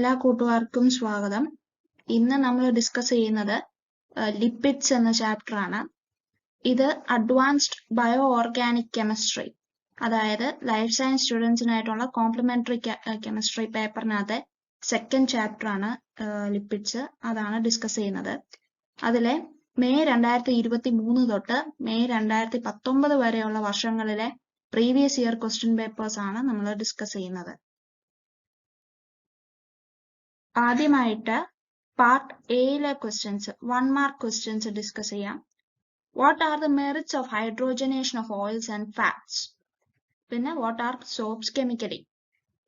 എല്ലാ കൂട്ടുകാർക്കും സ്വാഗതം. ഇന്ന് നമ്മൾ ഡിസ്കസ് ചെയ്യുന്നത് ലിപ്പിഡ്സ് എന്ന ചാപ്റ്റർ ആണ്. ഇത് അഡ്വാൻസ്ഡ് ബയോ ഓർഗാനിക് കെമിസ്ട്രി, അതായത് ലൈഫ് സയൻസ് സ്റ്റുഡൻസിനായിട്ടുള്ള കോംപ്ലിമെന്ററി കെമിസ്ട്രി പേപ്പറിനകത്തെ സെക്കൻഡ് ചാപ്റ്റർ ആണ് ലിപ്പിഡ്സ്. അതാണ് ഡിസ്കസ് ചെയ്യുന്നത്. അതിലെ മെയ് 2023 തൊട്ട് മെയ് 2019 വരെയുള്ള വർഷങ്ങളിലെ പ്രീവിയസ് ഇയർ ക്വസ്റ്റ്യൻ പേപ്പേഴ്സ് ആണ് നമ്മൾ ഡിസ്കസ് ചെയ്യുന്നത്. ആദ്യമായിട്ട് പാർട്ട് എയിലെ ക്വസ്റ്റ്യൻസ് 1 മാർക്ക് ക്വസ്റ്റ്യൻസ് ഡിസ്കസ് ചെയ്യാം. What are the merits of hydrogenation of oils and fats? പിന്നെ വാട്ട് ആർ സോപ്സ് കെമിക്കലി?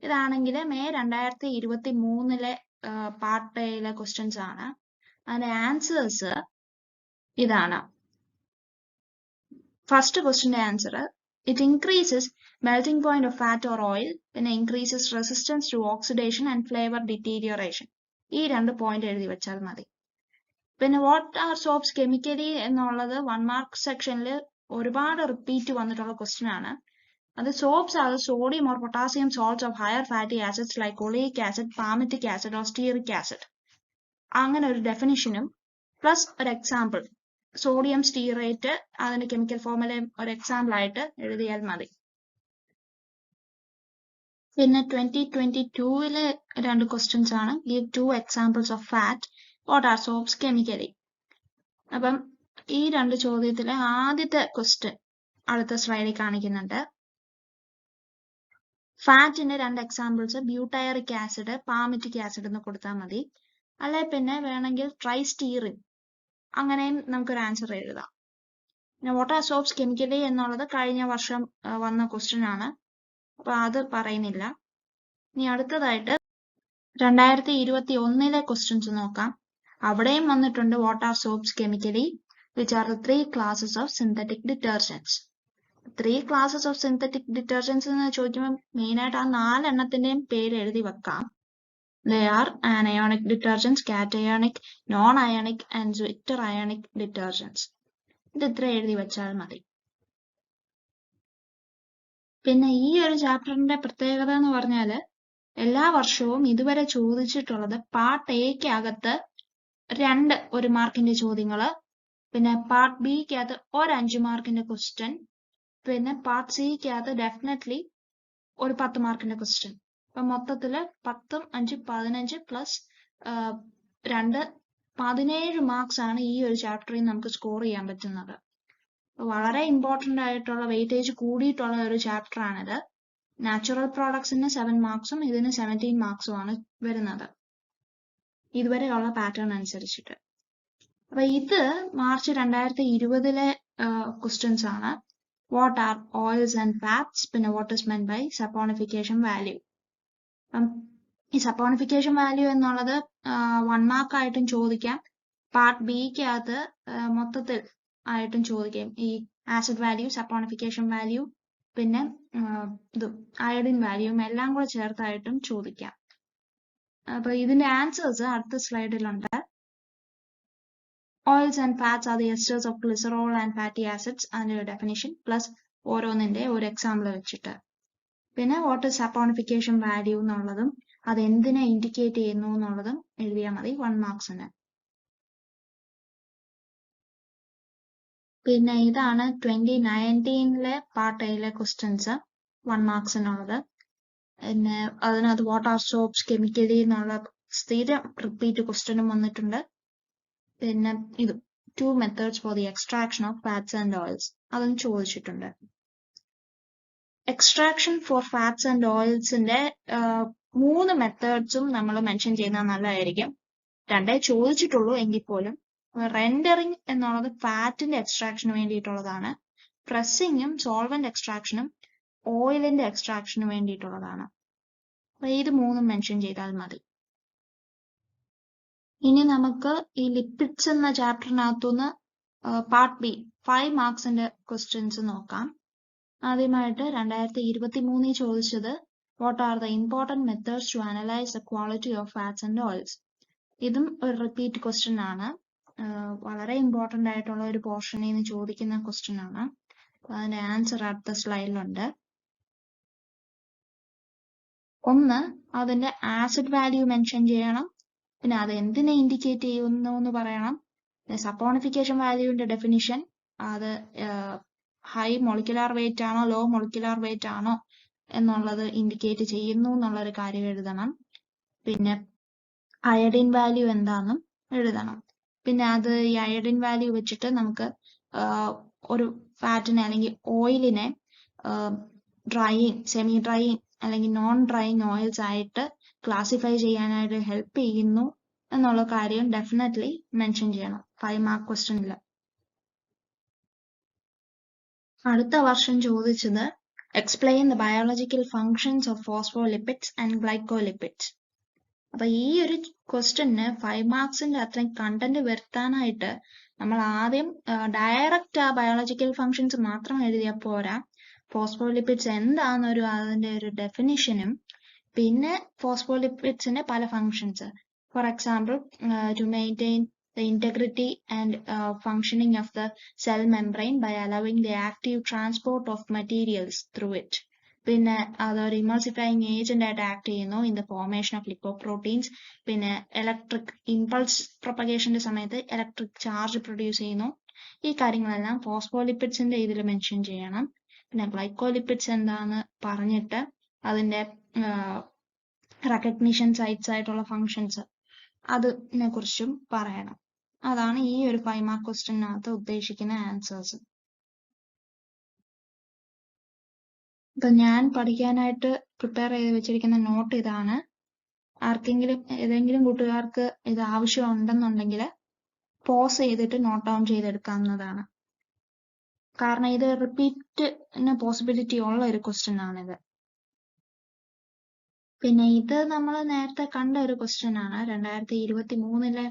ഇതാണെങ്കിൽ മെയ് 2023 പാർട്ട് എയിലെ ക്വസ്റ്റ്യൻസ് ആണ്. അതിന്റെ ആൻസേഴ്സ് ഇതാണ്. ഫസ്റ്റ് ക്വസ്റ്റ്യന്റെ answer, it increases melting point of fat or oil, പിന്നെ increases resistance to oxidation and flavour deterioration. ഈ 2 point എഴുതി വെച്ചാൽ മതി. പിന്നെ വാട്ട് ആർ സോപ്സ് കെമിക്കലി എന്നുള്ളത് 1 മാർക്ക് സെക്ഷനിൽ ഒരുപാട് റിപ്പീറ്റ് വന്നിട്ടുള്ള ക്വസ്റ്റ്യൻ ആണ്. അത് soaps are sodium or potassium salts of higher fatty acids like oleic acid, palmitic acid or stearic acid. അങ്ങനെ ഒരു ഡെഫിനിഷനും പ്ലസ് ഒരു എക്സാമ്പിൾ, സോഡിയം സ്റ്റീറേറ്റ്, അതിന്റെ കെമിക്കൽ ഫോർമുല ഒരു എക്സാമ്പിൾ ആയിട്ട് എഴുതിയാൽ മതി. പിന്നെ 2022 2 ക്വസ്റ്റ്യൻസ് ആണ്. Give 2 examples of fat, what are soaps chemically. അപ്പം ഈ 2 ചോദ്യത്തിലെ ആദ്യത്തെ ക്വസ്റ്റ്യൻ അടുത്ത സ്ലൈഡിൽ കാണിക്കുന്നുണ്ട്. ഫാറ്റിന്റെ 2 examples butyric acid, palmitic acid എന്ന് കൊടുത്താൽ മതി. അല്ലെ പിന്നെ വേണമെങ്കിൽ ട്രൈസ്റ്റീറിൻ, അങ്ങനെയും നമുക്കൊരു ആൻസർ എഴുതാം. പിന്നെ വാട്ട് ആർ സോപ്സ് കെമിക്കലി എന്നുള്ളത് കഴിഞ്ഞ വർഷം വന്ന ക്വസ്റ്റ്യൻ ആണ്, അപ്പൊ അത് പറയുന്നില്ല. ഇനി അടുത്തതായിട്ട് 2021 ക്വസ്റ്റ്യൻസ് നോക്കാം. അവിടെയും വന്നിട്ടുണ്ട് what are soaps chemically, which are the 3 classes of synthetic detergents. 3 classes of synthetic detergents എന്ന് ചോദിക്കുമ്പോൾ മെയിനായിട്ട് ആ 4 എണ്ണത്തിന്റെയും പേര് എഴുതി വെക്കാം. They are anionic detergents, cationic, non-ionic and zwitter ionic detergents. ഇത് ഇത്ര എഴുതി വെച്ചാൽ മതി. പിന്നെ ഈ ഒരു ചാപ്റ്ററിന്റെ പ്രത്യേകത എന്ന് പറഞ്ഞാല് എല്ലാ വർഷവും ഇതുവരെ ചോദിച്ചിട്ടുള്ളത് പാർട്ട് എക്ക് അകത്ത് 2 1 മാർക്കിന്റെ ചോദ്യങ്ങള്, പിന്നെ പാർട്ട് ബിക്കകത്ത് ഒരു 5 മാർക്കിന്റെ ക്വസ്റ്റ്യൻ, പിന്നെ പാർട്ട് സിക്കകത്ത് ഡെഫിനറ്റ്ലി ഒരു 10 മാർക്കിന്റെ ക്വസ്റ്റ്യൻ. അപ്പൊ മൊത്തത്തില് 10 5 15 പ്ലസ് 2 17 മാർക്സ് ആണ് ഈ ഒരു ചാപ്റ്ററിൽ നമുക്ക് സ്കോർ ചെയ്യാൻ പറ്റുന്നത്. വളരെ ഇമ്പോർട്ടന്റ് ആയിട്ടുള്ള വെയിറ്റേജ് കൂടിയിട്ടുള്ള ഒരു ചാപ്റ്റർ ആണിത്. നാച്ചുറൽ പ്രോഡക്ട്സിന് 7 മാർക്സും ഇതിന് 17 മാർക്സും ആണ് വരുന്നത് ഇതുവരെയുള്ള പാറ്റേൺ അനുസരിച്ചിട്ട്. അപ്പൊ ഇത് മാർച്ച് 2020 ക്വസ്റ്റ്യൻസ് ആണ്. What are oils and fats, പിന്നെ what is meant by saponification value. ഈ സപ്പോണിഫിക്കേഷൻ വാല്യൂ എന്നുള്ളത് 1 മാർക്ക് ആയിട്ടും ചോദിക്കാം, പാർട്ട് ബിക്കകത്ത് മൊത്തത്തിൽ ആയിട്ടും ചോദിക്കാം. ഈ ആസിഡ് വാല്യൂ, സപ്പോണിഫിക്കേഷൻ വാല്യൂ, പിന്നെ ഇത് അയഡിൻ വാല്യൂവും എല്ലാം കൂടെ ചേർത്തായിട്ടും ചോദിക്കാം. അപ്പൊ ഇതിന്റെ ആൻസേഴ്സ് അടുത്ത സ്ലൈഡിലുണ്ട്. Oils and fats are the esters of glycerol and fatty acids, അതിന്റെ ഒരു ഡെഫിനിഷൻ പ്ലസ് ഓരോന്നിന്റെ ഒരു എക്സാമ്പിൾ വെച്ചിട്ട്. പിന്നെ വാട്ട് ഇസ് സപ്പോണിഫിക്കേഷൻ വാല്യൂ എന്നുള്ളതും അത് എന്തിനെ ഇൻഡിക്കേറ്റ് ചെയ്യുന്നു എന്നുള്ളതും എഴുതിയാൽ മതി 1 മാർക്സിന്. പിന്നെ ഇതാണ് 2019 പാർട്ട് എയിലെ ക്വസ്റ്റ്യൻസ് 1 മാർക്സിനുള്ളത്. പിന്നെ അതിനകത്ത് വാട്ട് ആർ സോപ്സ് കെമിക്കലി എന്നുള്ള സ്ഥിരം റിപ്പീറ്റ് ക്വസ്റ്റ്യനും വന്നിട്ടുണ്ട്. പിന്നെ ഇത് 2 methods for the extraction of fats and oils, അതും ചോദിച്ചിട്ടുണ്ട്. എക്സ്ട്രാക്ഷൻ ഫോർ ഫാറ്റ്സ് ആൻഡ് ഓയിൽസിന്റെ 3 മെത്തേഡ്സും നമ്മൾ മെൻഷൻ ചെയ്യുന്നത് നല്ലതായിരിക്കും. 2 ചോദിച്ചിട്ടുള്ളൂ എങ്കിൽ പോലും. റെൻഡറിങ് എന്നുള്ളത് ഫാറ്റിന്റെ എക്സ്ട്രാക്ഷന് വേണ്ടിയിട്ടുള്ളതാണ്. പ്രസ്സിങ്ങും സോൾവെന്റ് എക്സ്ട്രാക്ഷനും ഓയിലിന്റെ എക്സ്ട്രാക്ഷന് വേണ്ടിയിട്ടുള്ളതാണ്. അപ്പൊ ഇത് 3 മെൻഷൻ ചെയ്താൽ മതി. ഇനി നമുക്ക് ഈ ലിപ്പിഡ്സ് എന്ന ചാപ്റ്ററിനകത്തുനിന്ന് പാർട്ട് ബി 5 മാർക്സിന്റെ ക്വസ്റ്റ്യൻസ് നോക്കാം. ആദ്യമായിട്ട് 2023 ചോദിച്ചത് what are the important methods to analyse the quality of fats and oils. ഇതും ഒരു റിപ്പീറ്റ് ക്വസ്റ്റ്യൻ ആണ്. വളരെ ഇമ്പോർട്ടന്റ് ആയിട്ടുള്ള ഒരു പോർഷനിൽ നിന്ന് ചോദിക്കുന്ന ക്വസ്റ്റ്യൻ ആണ്. അതിന്റെ ആൻസർ അടുത്ത സ്ലൈഡിലുണ്ട്. ഒന്ന് അതിന്റെ ആസിഡ് വാല്യൂ മെൻഷൻ ചെയ്യണം, പിന്നെ അത് എന്തിനെ ഇൻഡിക്കേറ്റ് ചെയ്യുന്നു എന്ന് പറയണം. സപ്പോണിഫിക്കേഷൻ വാല്യൂവിന്റെ ഡെഫിനിഷൻ, അത് ഹൈ മൊളിക്കുലാർ വെയിറ്റ് ആണോ ലോ മൊളിക്കുലാർ വെയിറ്റ് ആണോ എന്നുള്ളത് ഇൻഡിക്കേറ്റ് ചെയ്യുന്നു എന്നുള്ളൊരു കാര്യം എഴുതണം. പിന്നെ അയഡിൻ വാല്യൂ എന്താണെന്നും എഴുതണം. പിന്നെ അത് ഈ അയഡിൻ വാല്യൂ വെച്ചിട്ട് നമുക്ക് ഒരു ഫാറ്റിനെ അല്ലെങ്കിൽ ഓയിലിനെ ഡ്രൈയിങ്, സെമി ഡ്രൈയിങ് അല്ലെങ്കിൽ നോൺ ഡ്രൈയിങ് ഓയിൽസ് ആയിട്ട് ക്ലാസിഫൈ ചെയ്യാനായിട്ട് ഹെൽപ്പ് ചെയ്യുന്നു എന്നുള്ള കാര്യം ഡെഫിനറ്റ്ലി മെൻഷൻ ചെയ്യണം 5 മാർക്ക് ക്വസ്റ്റ്യനിൽ. അടുത്ത വർഷം ചോദിച്ചത് explain the biological functions of phospholipids and glycolipids. അപ്പൊ ഈ ഒരു ക്വസ്റ്റ്യന് 5 മാർക്സിന്റെ അത്രയും കണ്ടന്റ് വരുത്താനായിട്ട് നമ്മൾ ആദ്യം ഡയറക്റ്റ് ആ ബയോളജിക്കൽ ഫങ്ഷൻസ് മാത്രം എഴുതിയാൽ പോരാ. ഫോസ്ഫോലിപ്പിഡ്സ് എന്താണെന്നൊരു അതിന്റെ ഒരു ഡെഫിനിഷനും, പിന്നെ ഫോസ്ഫോലിപ്പിഡ്സിന്റെ പല functions, for example to maintain the integrity and functioning of the cell membrane by allowing the active transport of materials through it. പിന്നെ അതൊരു ഇമൾസിഫൈങ് ഏജന്റ് ആയിട്ട് ആക്ട് ചെയ്യുന്നു ഇൻ ദ ഫോർമേഷൻ ഓഫ് ലിപ്പോപ്രോട്ടീൻസ്. പിന്നെ ഇലക്ട്രിക് ഇമ്പൾസ് പ്രൊപ്പഗേഷന്റെ സമയത്ത് ഇലക്ട്രിക് ചാർജ് പ്രൊഡ്യൂസ് ചെയ്യുന്നു. ഈ കാര്യങ്ങളെല്ലാം ഫോസ്ഫോലിപ്പിഡ്സിന്റെ ഇതിൽ മെൻഷൻ ചെയ്യണം. പിന്നെ ഗ്ലൈക്കോലിപ്പിഡ്സ് എന്താന്ന് പറഞ്ഞിട്ട് അതിന്റെ റെക്കഗ്നിഷൻ സൈറ്റ്സ് ആയിട്ടുള്ള ഫങ്ഷൻസ് അതിനെ കുറിച്ചും പറയണം. അതാണ് ഈ ഒരു 5 മാർക്ക് ക്വസ്റ്റ്യനകത്ത് ഉദ്ദേശിക്കുന്ന ആൻസേഴ്സ്. ഇപ്പൊ ഞാൻ പഠിക്കാനായിട്ട് പ്രിപ്പയർ ചെയ്ത് വെച്ചിരിക്കുന്ന നോട്ട് ഇതാണ്. ആർക്കെങ്കിലും ഏതെങ്കിലും കൂട്ടുകാർക്ക് ഇത് ആവശ്യമുണ്ടെന്നുണ്ടെങ്കിൽ പോസ് ചെയ്തിട്ട് നോട്ട് ഡൗൺ ചെയ്തെടുക്കാവുന്നതാണ്. കാരണം ഇത് റിപ്പീറ്റിന് പോസിബിലിറ്റി ഉള്ള ഒരു ക്വസ്റ്റ്യൻ ആണിത്. പിന്നെ ഇത് നമ്മൾ നേരത്തെ കണ്ട ഒരു ക്വസ്റ്റ്യൻ ആണ്. 2023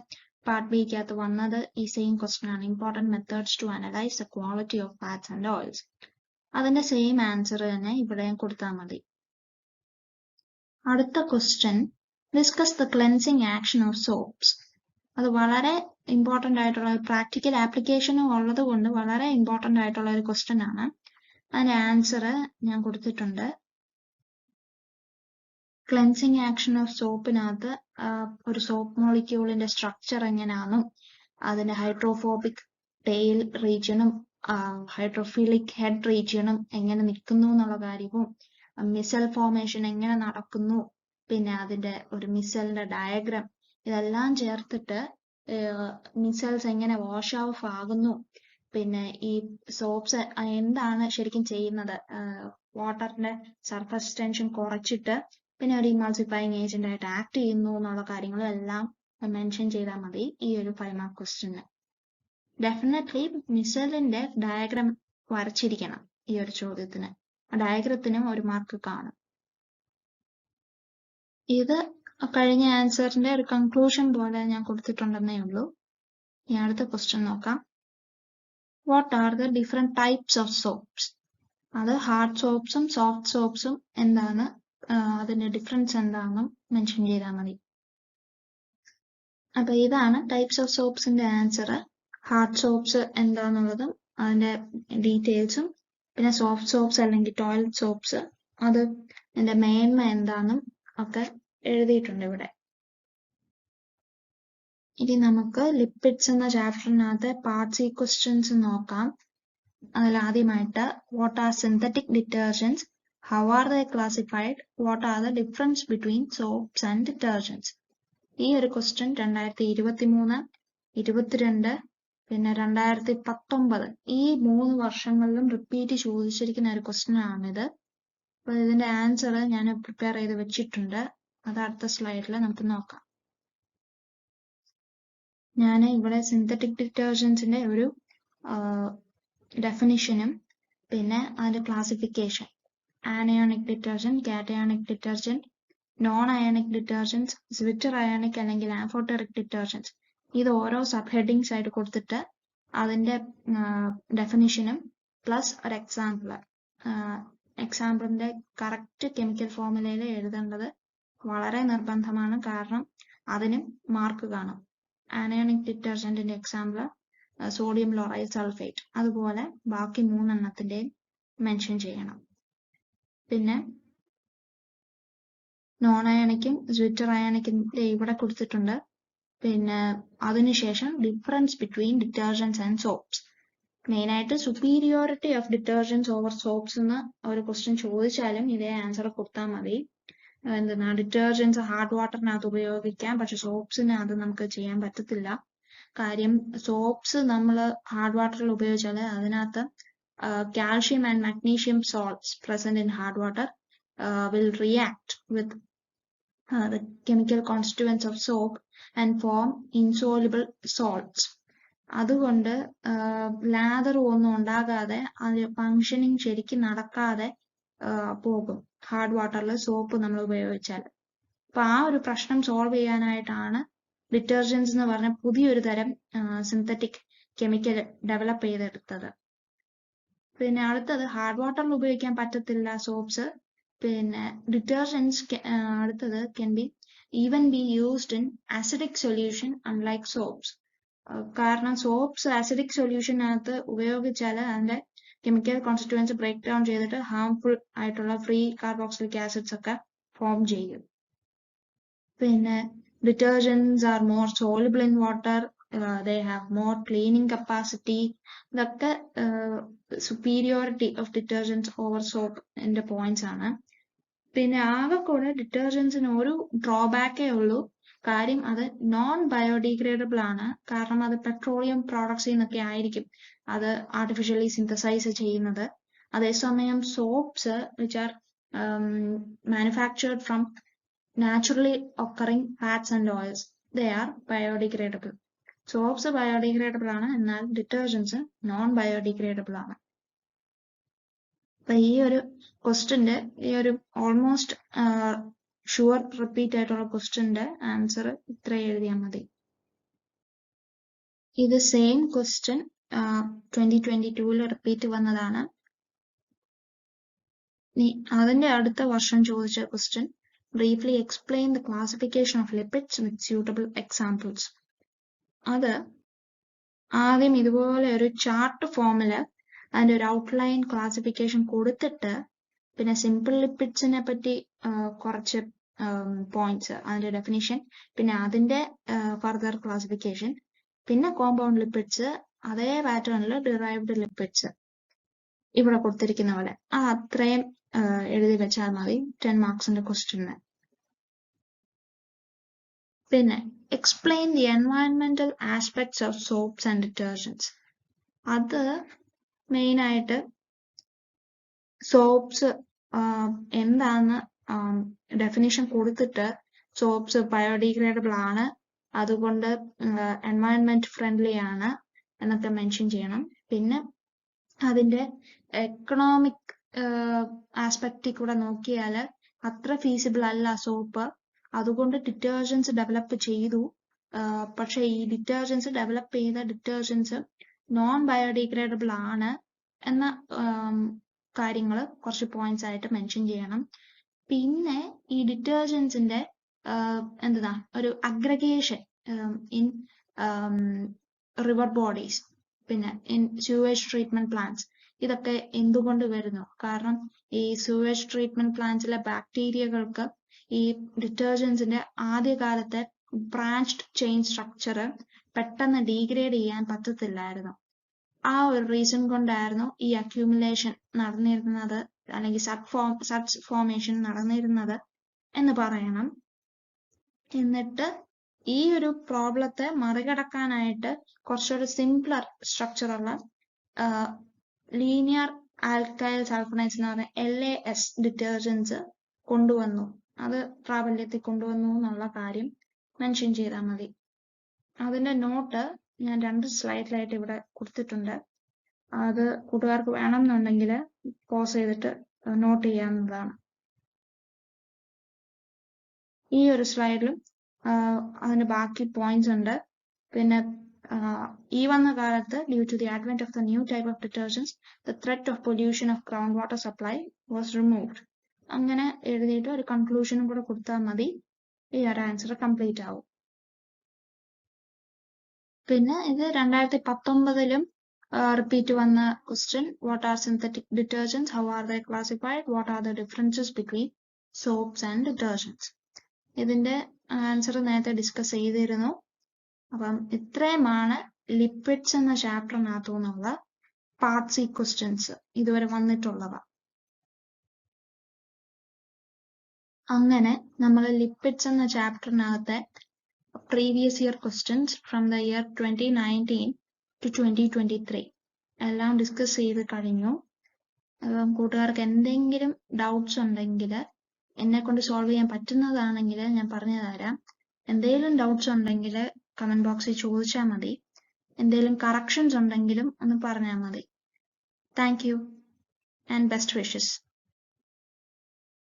പാർട്ട് ബിക്കകത്ത് വന്നത് ഈ സെയിം ക്വസ്റ്റ്യൻ ആണ്. Important methods to analyse the quality of fats and oils. അതിന്റെ സെയിം ആൻസർ തന്നെ ഇവിടെയും കൊടുത്താൽ മതി. അടുത്ത question, discuss the cleansing action of soaps. അത് വളരെ ഇമ്പോർട്ടന്റ് ആയിട്ടുള്ള പ്രാക്ടിക്കൽ ആപ്ലിക്കേഷനും ഉള്ളത് കൊണ്ട് വളരെ ഇമ്പോർട്ടന്റ് ആയിട്ടുള്ള ഒരു ക്വസ്റ്റ്യൻ ആണ്. അതിന്റെ ആൻസർ ഞാൻ കൊടുത്തിട്ടുണ്ട്. ക്ലെൻസിങ് ആക്ഷൻ ഓഫ് സോപ്പിനകത്ത് ഒരു സോപ്പ് മോളിക്യൂളിന്റെ സ്ട്രക്ചർ എങ്ങനെയാണെന്നും അതിന്റെ ഹൈഡ്രോഫോബിക് ടെയിൽ റീജിയനും ഹൈഡ്രോഫിലിക് ഹെഡ് റീജിയനും എങ്ങനെ നിൽക്കുന്നു എന്നുള്ള കാര്യവും, മിസൽ ഫോർമേഷൻ എങ്ങനെ നടക്കുന്നു, പിന്നെ അതിന്റെ ഒരു മിസലിന്റെ ഡയഗ്രാം, ഇതെല്ലാം ചേർത്തിട്ട് മിസൽസ് എങ്ങനെ വാഷ് ഓഫ് ആകുന്നു, പിന്നെ ഈ സോപ്സ് എന്താണ് ശരിക്കും ചെയ്യുന്നത്, വാട്ടറിന്റെ സർഫസ് ടെൻഷൻ കുറച്ചിട്ട് പിന്നെ ഒരു ഇമൾസിഫൈങ് ഏജന്റ് ആയിട്ട് ആക്ട് ചെയ്യുന്നു എന്നുള്ള കാര്യങ്ങളും എല്ലാം മെൻഷൻ ചെയ്താൽ മതി ഈ ഒരു 5 മാർക്ക് ക്വസ്റ്റ്യന്. ഡെഫിനറ്റ്ലി മിസലിന്റെ ഡയഗ്രാം വരച്ചിരിക്കണം ഈ ഒരു ചോദ്യത്തിന്. ആ ഡയഗ്രത്തിനും ഒരു മാർക്ക് കാണും. ഇത് കഴിഞ്ഞ ആൻസറിന്റെ ഒരു കൺക്ലൂഷൻ പോലെ ഞാൻ കൊടുത്തിട്ടുണ്ടെന്നേ ഉള്ളൂ. ഇനി അടുത്ത ക്വസ്റ്റ്യൻ നോക്കാം. What are the different types of soaps? അത് ഹാർഡ് സോപ്സും സോഫ്റ്റ് സോപ്സും എന്താണ്, അതിന്റെ ഡിഫറൻസ് എന്താണെന്നും മെൻഷൻ ചെയ്താൽ മതി. അപ്പൊ ഇതാണ് ടൈപ്സ് ഓഫ് സോപ്സിന്റെ ആൻസർ. ഹാർഡ് സോപ്സ് എന്താന്നുള്ളതും അതിന്റെ ഡീറ്റെയിൽസും, പിന്നെ സോഫ്റ്റ് സോപ്സ് അല്ലെങ്കിൽ ടോയ്ലറ്റ് സോപ്സ് അത് അതിന്റെ മേന്മ എന്താണെന്നും ഒക്കെ എഴുതിയിട്ടുണ്ട് ഇവിടെ. ഇനി നമുക്ക് ലിപ്പിഡ്സ് എന്ന ചാപ്റ്ററിനകത്ത് പാർട്ട് സി ക്വസ്റ്റ്യൻസ് നോക്കാം. അതിൽ ആദ്യമായിട്ട് what are synthetic detergents, how are they classified, what are the difference between soaps and detergents. ഈ ഒരു ക്വസ്റ്റ്യൻ 2023, 2022 പിന്നെ 2019 ഈ 3 വർഷങ്ങളിലും റിപ്പീറ്റ് ചോദിച്ചിരിക്കുന്ന ഒരു ക്വസ്റ്റ്യൻ ആണിത്. അപ്പൊ ഇതിന്റെ ആൻസർ ഞാൻ പ്രിപ്പയർ ചെയ്ത് വെച്ചിട്ടുണ്ട്. അത് അടുത്ത സ്ലൈഡിൽ നമുക്ക് നോക്കാം. ഞാൻ ഇവിടെ സിന്തറ്റിക് ഡിറ്റർജൻസിന്റെ ഒരു ഡെഫിനിഷനും പിന്നെ അതിന്റെ classification, anionic detergent, cationic detergent, non ionic detergents, zwitterionic അല്ലെങ്കിൽ ആംഫോട്ടറിക് ഡിറ്റർജൻസ്, ഇത് ഓരോ സബ് ഹെഡിങ്സ് ആയിട്ട് കൊടുത്തിട്ട് അതിന്റെ ഡെഫിനിഷനും പ്ലസ് ഒരു എക്സാമ്പിളിന്റെ കറക്റ്റ് കെമിക്കൽ ഫോർമുലയിൽ എഴുതേണ്ടത് വളരെ നിർബന്ധമാണ്. കാരണം അതിനും മാർക്ക് കാണും. ആനയോണിക് ഡിറ്റർജന്റിന്റെ എക്സാമ്പിൾ സോഡിയം ലോറൈഡ് സൾഫേറ്റ്, അതുപോലെ ബാക്കി 3 എണ്ണത്തിന്റെയും മെൻഷൻ ചെയ്യണം. പിന്നെ നോൺ അയോണിക്കും സ്വിറ്റർ അയോണിക്കും ഇവിടെ കൊടുത്തിട്ടുണ്ട്. പിന്നെ അതിനുശേഷം difference between detergents and soaps. Main ആയിട്ട് superiority of detergents over soaps എന്ന് ഒരു ക്വസ്റ്റ്യൻ ചോദിച്ചാലും ഇതേ ആൻസർ കൊടുത്താൽ മതി. എന്താണ്, ഡിറ്റർജൻസ് ഹാർഡ് വാട്ടറിനകത്ത് ഉപയോഗിക്കാം, പക്ഷെ സോപ്സിന് അത് നമുക്ക് ചെയ്യാൻ പറ്റത്തില്ല. കാര്യം സോപ്സ് നമ്മൾ ഹാർഡ് വാട്ടറിൽ ഉപയോഗിച്ചാൽ അതിനകത്ത് calcium and magnesium salts present in hard water will react with the chemical constituents of soap and form insoluble salts. അതുകൊണ്ട് ലാദർ ഒന്നും ഉണ്ടാകാതെ അത് ഫങ്ഷനിങ് ശരിക്കും നടക്കാതെ പോകും ഹാർഡ് വാട്ടറിൽ സോപ്പ് നമ്മൾ ഉപയോഗിച്ചാൽ. അപ്പൊ ആ ഒരു പ്രശ്നം സോൾവ് ചെയ്യാനായിട്ടാണ് ഡിറ്റർജൻസ് എന്ന് പറഞ്ഞ പുതിയൊരു തരം സിന്തറ്റിക് കെമിക്കൽ ഡെവലപ്പ് ചെയ്തെടുത്തത്. പിന്നെ അടുത്തത് ഹാർഡ് വാട്ടറിൽ ഉപയോഗിക്കാൻ പറ്റത്തില്ല സോപ്സ്. പിന്നെ ഡിറ്റർജൻസ് അടുത്തത് can be even be used in acidic solution unlike soaps. കാരണം സോപ്സ് acidic സൊല്യൂഷനകത്ത് ഉപയോഗിച്ചാൽ അതിന്റെ കെമിക്കൽ കോൺസ്റ്റിറ്റ്യുവൻസ് ബ്രേക്ക് ഡൗൺ ചെയ്തിട്ട് ഹാംഫുൾ ആയിട്ടുള്ള ഫ്രീ കാർബോക്സിലിക് ആസിഡ്സ് ഒക്കെ ഫോം ചെയ്യും. പിന്നെ detergents are more soluble in water, they have more cleaning capacity. ഇതൊക്കെ superiority of detergents over soap ന്റെ പോയിന്റ്സ് ആണ്. പിന്നെ ആകെക്കൂടെ ഡിറ്റർജൻസിന് ഒരു ഡ്രോബാക്കേ ഉള്ളൂ. കാര്യം അത് നോൺ ബയോഡിഗ്രേഡബിൾ ആണ്. കാരണം അത് പെട്രോളിയം പ്രോഡക്ട്സിൽ നിന്നൊക്കെ ആയിരിക്കും അത് ആർട്ടിഫിഷ്യലി സിന്തസൈസ് ചെയ്യുന്നത്. അതേസമയം soaps which are manufactured from naturally occurring fats and oils, they are biodegradable. Soaps biodegradable ആണ്, എന്നാൽ ഡിറ്റർജൻസ് നോൺ ബയോഡിഗ്രേഡബിൾ ആണ്. അപ്പൊ ഈ ഒരു ക്വസ്റ്റ്യന്റെ ഈ ഒരു ഓൾമോസ്റ്റ് ഷുവർ റിപ്പീറ്റ് ആയിട്ടുള്ള ക്വസ്റ്റ്യന്റെ ആൻസർ ഇത്ര എഴുതിയാൽ മതി. ഇത് സെയിം ക്വസ്റ്റ്യൻ 2022 റിപ്പീറ്റ് വന്നതാണ്. അതിന്റെ അടുത്ത വർഷം ചോദിച്ച question briefly explain the classification of lipids with suitable examples. അത് ആദ്യം ഇതുപോലെ ഒരു ചാർട്ട് ഫോമില് അതിന്റെ ഒരു ഔട്ട്ലൈൻ ക്ലാസിഫിക്കേഷൻ കൊടുത്തിട്ട് പിന്നെ സിമ്പിൾ ലിപ്പിഡ്സിനെ പറ്റി കുറച്ച് പോയിന്റ്സ്, അതിന്റെ ഡെഫിനിഷൻ, പിന്നെ അതിന്റെ ഫർദർ ക്ലാസിഫിക്കേഷൻ, പിന്നെ കോമ്പൗണ്ട് ലിപ്പിഡ്സ്, അതേ പാറ്റേണിൽ ഡിറൈവ്ഡ് ലിപ്പിഡ്സ് ഇവിടെ കൊടുത്തിരിക്കുന്ന പോലെ അത്രയും എഴുതി വെച്ചാൽ മതി 10 മാർക്സിന്റെ ക്വസ്റ്റ്യന്. പിന്നെ explain the environmental aspects of soaps and detergents. അത് മെയിൻ ആയിട്ട് സോപ്സ് എന്താന്ന് ഡെഫിനിഷൻ കൊടുത്തിട്ട് സോപ്സ് ബയോഡിഗ്രേഡബിൾ ആണ്, അതുകൊണ്ട് എൻവയൺമെന്റ് ഫ്രണ്ട്ലി ആണ് എന്നൊക്കെ മെൻഷൻ ചെയ്യണം. പിന്നെ അതിന്റെ എക്കണോമിക് ആസ്പെക്റ്റിൽ കൂടെ നോക്കിയാൽ അത്ര ഫീസിബിൾ അല്ല സോപ്പ്, അതുകൊണ്ട് ഡിറ്റർജൻസ് ഡെവലപ്പ് ചെയ്തു. പക്ഷെ ഈ ഡിറ്റർജൻസ് ഡെവലപ്പ് ചെയ്ത ഡിറ്റർജൻസ് നോൺ ബയോഡിഗ്രേഡബിൾ ആണ് എന്ന കാര്യങ്ങൾ കുറച്ച് പോയിന്റ്സ് ആയിട്ട് മെൻഷൻ ചെയ്യണം. പിന്നെ ഈ ഡിറ്റർജൻസിന്റെ എന്താ ഒരു അഗ്രഗേഷൻ ഇൻ റിവർ ബോഡീസ്, പിന്നെ ഇൻ സ്യൂവേജ് ട്രീറ്റ്മെന്റ് പ്ലാന്റ്സ്, ഇതൊക്കെ എന്തുകൊണ്ട് വരുന്നു? കാരണം ഈ സ്യൂവേജ് ട്രീറ്റ്മെന്റ് പ്ലാന്റ്സിലെ ബാക്ടീരിയകൾക്ക് ഈ ഡിറ്റർജൻസിന്റെ ആദ്യകാലത്തെ ബ്രാഞ്ച്ഡ് ചെയിൻ സ്ട്രക്ചർ പെട്ടെന്ന് ഡീഗ്രേഡ് ചെയ്യാൻ പറ്റത്തില്ലായിരുന്നു. ആ ഒരു റീസൺ കൊണ്ടായിരുന്നു ഈ അക്യൂമുലേഷൻ നടന്നിരുന്നത്, അല്ലെങ്കിൽ സബ്സ് ഫോർമേഷൻ നടന്നിരുന്നത് എന്ന് പറയണം. എന്നിട്ട് ഈ ഒരു പ്രോബ്ലത്തെ മറികടക്കാനായിട്ട് കുറച്ചൊരു സിംപ്ലർ സ്ട്രക്ചറുള്ള ലീനിയർ ആൽക്കൈൽ സൾഫനൈഡ്സ് എന്ന് പറഞ്ഞ LAS ഡിറ്റർജൻസ് കൊണ്ടുവന്നു. അത് പ്രാബല്യത്തിൽ കൊണ്ടുവന്നു എന്നുള്ള കാര്യം മെൻഷൻ ചെയ്താൽ മതി. അതിന്റെ നോട്ട് ഞാൻ 2 സ്ലൈഡിലായിട്ട് ഇവിടെ കൊടുത്തിട്ടുണ്ട്. അത് കൂട്ടുകാർക്ക് വേണമെന്നുണ്ടെങ്കിൽ പോസ് ചെയ്തിട്ട് നോട്ട് ചെയ്യാവുന്നതാണ്. ഈ ഒരു സ്ലൈഡിലും അതിന്റെ ബാക്കി പോയിന്റ്സ് ഉണ്ട്. പിന്നെ ഈ വന്ന കാലത്ത് due to the advent of the new type of detergents the threat of pollution of ground water supply was removed. അങ്ങനെ എഴുതിയിട്ട് ഒരു കൺക്ലൂഷനും കൂടെ കൊടുത്താൽ മതി, ഈ ഒരു ആൻസർ കംപ്ലീറ്റ് ആവും. പിന്നെ ഇത് 2019 റിപ്പീറ്റ് വന്ന question, what are synthetic detergents, how are they classified, what are the differences between soaps and detergents. ഇതിന്റെ ആൻസർ നേരത്തെ ഡിസ്കസ് ചെയ്തിരുന്നു. അപ്പം ഇത്രയുമാണ് ലിപ്പിഡ്സ് എന്ന ചാപ്റ്ററിനകത്തു നിന്നുള്ള പാർട്ട് സി ക്വസ്റ്റ്യൻസ് ഇതുവരെ വന്നിട്ടുള്ളവ. അങ്ങനെ നമ്മൾ ലിപ്പിഡ്സ് എന്ന ചാപ്റ്ററിനകത്തെ previous year questions from the year 2019 to 2023 എല്ലാം ഡിസ്കസ് ചെയ്ത് കഴിഞ്ഞു. കൂട്ടുകാർക്ക് എന്തെങ്കിലും ഡൗട്ട്സ് ഉണ്ടെങ്കിൽ എന്നെ കൊണ്ട് സോൾവ് ചെയ്യാൻ പറ്റുന്നതാണെങ്കിൽ ഞാൻ പറഞ്ഞു തരാം. എന്തെങ്കിലും ഡൗട്ട്സ് ഉണ്ടെങ്കിൽ കമന്റ് ബോക്സിൽ ചോദിച്ചാൽ മതി. എന്തെങ്കിലും കറക്ഷൻസ് ഉണ്ടെങ്കിലും ഒന്ന് പറഞ്ഞാൽ മതി. Thank you and best wishes.